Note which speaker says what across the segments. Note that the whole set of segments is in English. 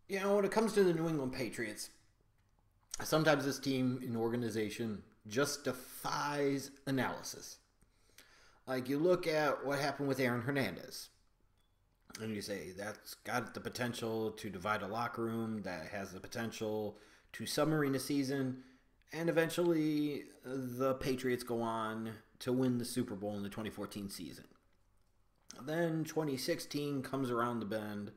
Speaker 1: When it comes to the New England Patriots, sometimes this team and organization just defies analysis. Like, you look at what happened with Aaron Hernandez, and you say that's got the potential to divide a locker room, that has the potential to submarine a season, and eventually the Patriots go on to win the Super Bowl in the 2014 season. Then 2016 comes around the bend,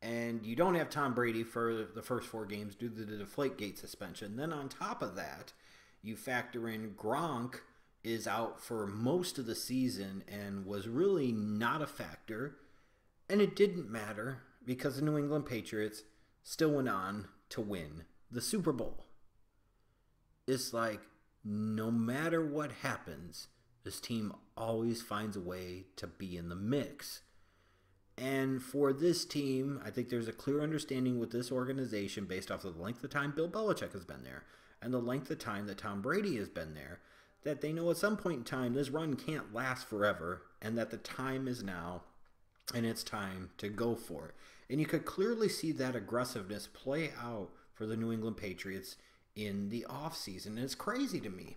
Speaker 1: and you don't have Tom Brady for the first 4 games due to the Deflategate suspension. Then on top of that, you factor in Gronk is out for most of the season and was really not a factor. And it didn't matter because the New England Patriots still went on to win the Super Bowl. It's like, no matter what happens, this team always finds a way to be in the mix. And for this team, I think there's a clear understanding with this organization based off of the length of time Bill Belichick has been there and the length of time that Tom Brady has been there, that they know at some point in time this run can't last forever and that the time is now and it's time to go for it. And you could clearly see that aggressiveness play out for the New England Patriots in the offseason. And it's crazy to me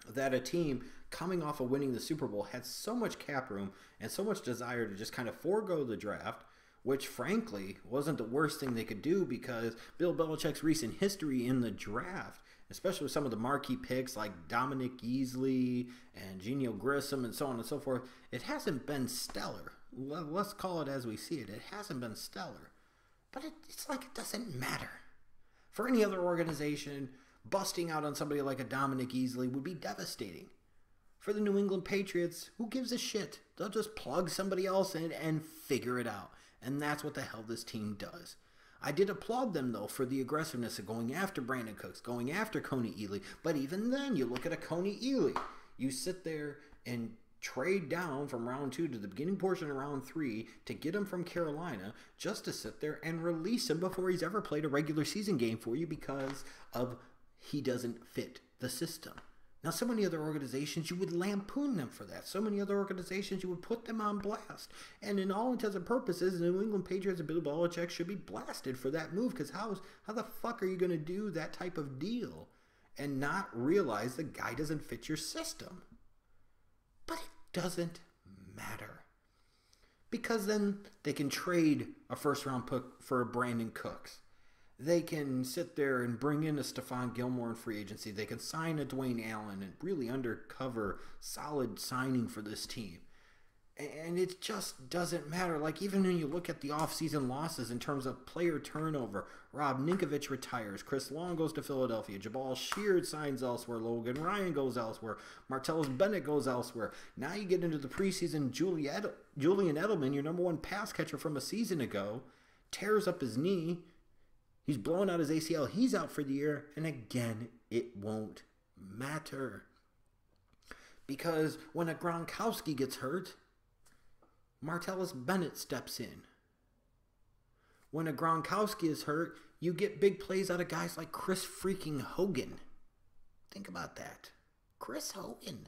Speaker 1: that a team coming off of winning the Super Bowl had so much cap room and so much desire to just kind of forego the draft, which frankly wasn't the worst thing they could do because Bill Belichick's recent history in the draft, especially with some of the marquee picks like Dominic Easley and Geno Grissom and so on and so forth, it hasn't been stellar. Let's call it as we see it. It hasn't been stellar. But it's like it doesn't matter. For any other organization, busting out on somebody like a Dominic Easley would be devastating. For the New England Patriots, who gives a shit? They'll just plug somebody else in and figure it out. And that's what the hell this team does. I did applaud them, though, for the aggressiveness of going after Brandon Cooks, going after Coney Ealy. But even then, you look at a Coney Ealy. You sit there and trade down from round 2 to the beginning portion of round 3 to get him from Carolina just to sit there and release him before he's ever played a regular season game for you because of he doesn't fit the system. Now, so many other organizations, you would lampoon them for that. So many other organizations, you would put them on blast. And in all intents and purposes, the New England Patriots and Bill Belichick should be blasted for that move because how the fuck are you going to do that type of deal and not realize the guy doesn't fit your system? But it doesn't matter. Because then they can trade a first-round pick for a Brandon Cooks. They can sit there and bring in a Stephon Gilmore in free agency. They can sign a Dwayne Allen and really undercover solid signing for this team. And it just doesn't matter. Like, even when you look at the offseason losses in terms of player turnover, Rob Ninkovich retires, Chris Long goes to Philadelphia, Jabal Sheard signs elsewhere, Logan Ryan goes elsewhere, Martellus Bennett goes elsewhere. Now you get into the preseason, Julian Edelman, your number 1 pass catcher from a season ago, tears up his knee. He's blowing out his ACL. He's out for the year. And again, it won't matter. Because when a Gronkowski gets hurt, Martellus Bennett steps in. When a Gronkowski is hurt, you get big plays out of guys like Chris freaking Hogan. Think about that. Chris Hogan.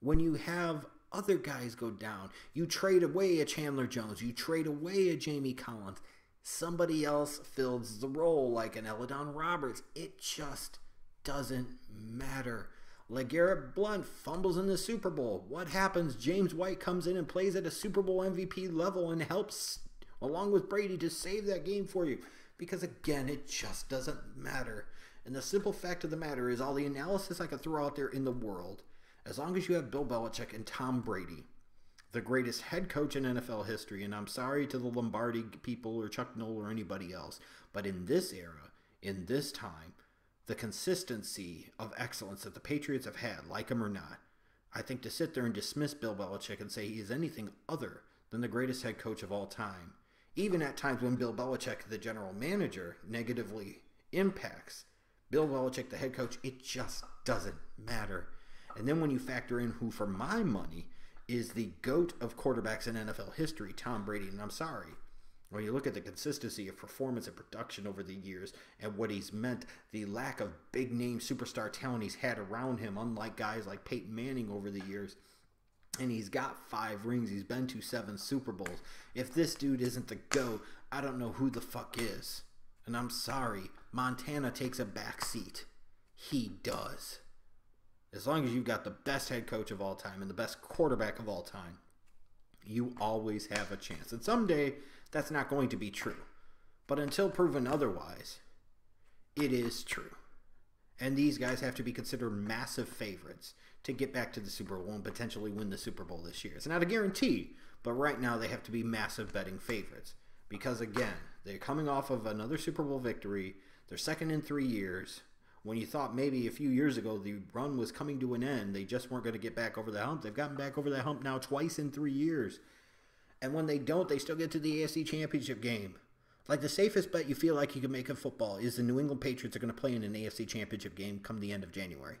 Speaker 1: When you have other guys go down, you trade away a Chandler Jones. You trade away a Jamie Collins. Somebody else fills the role like an Eladon Roberts. It just doesn't matter. LeGarrette Blount fumbles in the Super Bowl. What happens? James White comes in and plays at a Super Bowl MVP level and helps, along with Brady, to save that game for you. Because again, it just doesn't matter. And the simple fact of the matter is all the analysis I could throw out there in the world, as long as you have Bill Belichick and Tom Brady, the greatest head coach in NFL history, and I'm sorry to the Lombardi people or Chuck Noll or anybody else, but in this era, in this time, the consistency of excellence that the Patriots have had, like him or not, I think to sit there and dismiss Bill Belichick and say he is anything other than the greatest head coach of all time, even at times when Bill Belichick, the general manager, negatively impacts Bill Belichick, the head coach, it just doesn't matter. And then when you factor in who, for my money, is the GOAT of quarterbacks in NFL history, Tom Brady. And I'm sorry, when you look at the consistency of performance and production over the years and what he's meant, the lack of big-name superstar talent he's had around him, unlike guys like Peyton Manning over the years, And he's got 5 rings. He's been to 7 Super Bowls. If this dude isn't the GOAT, I don't know who the fuck is. And I'm sorry, Montana takes a back seat. He does. As long as you've got the best head coach of all time and the best quarterback of all time, you always have a chance. And someday, that's not going to be true. But until proven otherwise, it is true. And these guys have to be considered massive favorites to get back to the Super Bowl and potentially win the Super Bowl this year. It's not a guarantee, but right now they have to be massive betting favorites. Because again, they're coming off of another Super Bowl victory. They're second in 3 years. When you thought maybe a few years ago the run was coming to an end, they just weren't going to get back over the hump. They've gotten back over that hump now twice in 3 years. And when they don't, they still get to the AFC Championship game. Like, the safest bet you feel like you can make in football is the New England Patriots are going to play in an AFC Championship game come the end of January.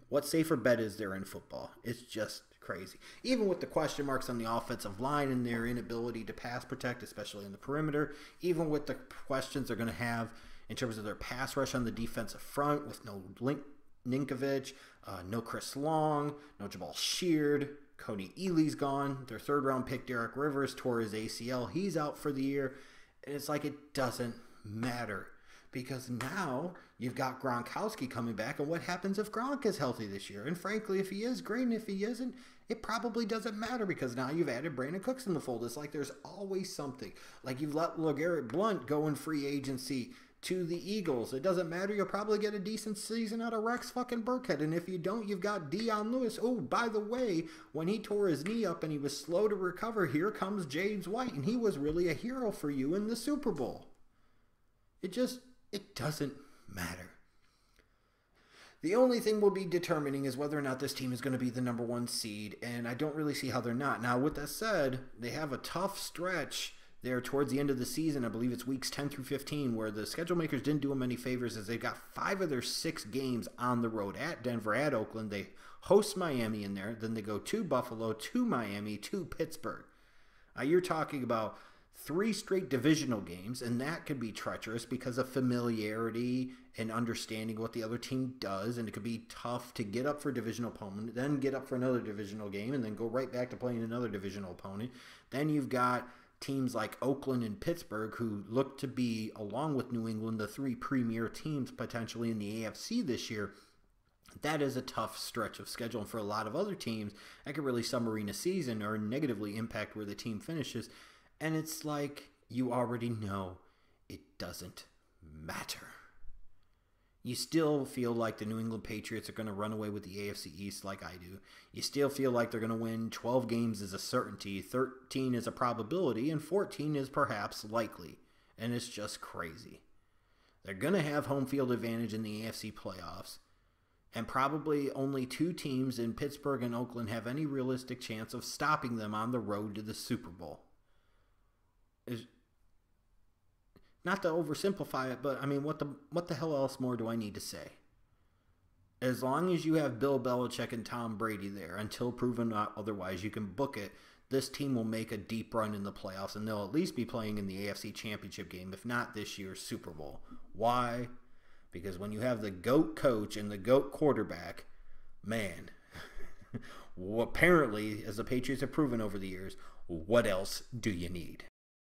Speaker 1: What safer bet is there in football? It's just crazy. Even with the question marks on the offensive line and their inability to pass protect, especially in the perimeter, even with the questions they're going to have in terms of their pass rush on the defensive front with no Ninkovich, no Chris Long, no Jabal Sheard, Cody Ealy's gone. Their 3rd-round pick, Derek Rivers, tore his ACL. He's out for the year. And it's like it doesn't matter because now you've got Gronkowski coming back. And what happens if Gronk is healthy this year? And frankly, if he is, great. And if he isn't, it probably doesn't matter because now you've added Brandon Cooks in the fold. It's like there's always something. Like you've let LeGarrette Blount go in free agency to the Eagles. It doesn't matter. You'll probably get a decent season out of Rex fucking Burkhead. And if you don't, you've got Dion Lewis. Oh, by the way, when he tore his knee up and he was slow to recover, here comes James White. And he was really a hero for you in the Super Bowl. It doesn't matter. The only thing we'll be determining is whether or not this team is going to be the number 1 seed. And I don't really see how they're not. Now, with that said, they have a tough stretch there towards the end of the season. I believe it's weeks 10 through 15 where the schedule makers didn't do them any favors as they've got 5 of their 6 games on the road at Denver, at Oakland. They host Miami in there. Then they go to Buffalo, to Miami, to Pittsburgh. You're talking about 3 straight divisional games, and that could be treacherous because of familiarity and understanding what the other team does, and it could be tough to get up for a divisional opponent, then get up for another divisional game, and then go right back to playing another divisional opponent. Then you've got teams like Oakland and Pittsburgh who look to be, along with New England, the 3 premier teams potentially in the AFC this year. That is a tough stretch of schedule. And for a lot of other teams, that could really submarine a season or negatively impact where the team finishes. And it's like you already know it doesn't matter. You still feel like the New England Patriots are going to run away with the AFC East like I do. You still feel like they're going to win 12 games as a certainty, 13 is a probability, and 14 is perhaps likely. And it's just crazy. They're going to have home field advantage in the AFC playoffs. And probably only 2 teams in Pittsburgh and Oakland have any realistic chance of stopping them on the road to the Super Bowl. Not to oversimplify it, but I mean, what the hell else more do I need to say? As long as you have Bill Belichick and Tom Brady there, until proven otherwise, you can book it. This team will make a deep run in the playoffs, and they'll at least be playing in the AFC Championship game, if not this year's Super Bowl. Why? Because when you have the GOAT coach and the GOAT quarterback, man, apparently, as the Patriots have proven over the years, what else do you need?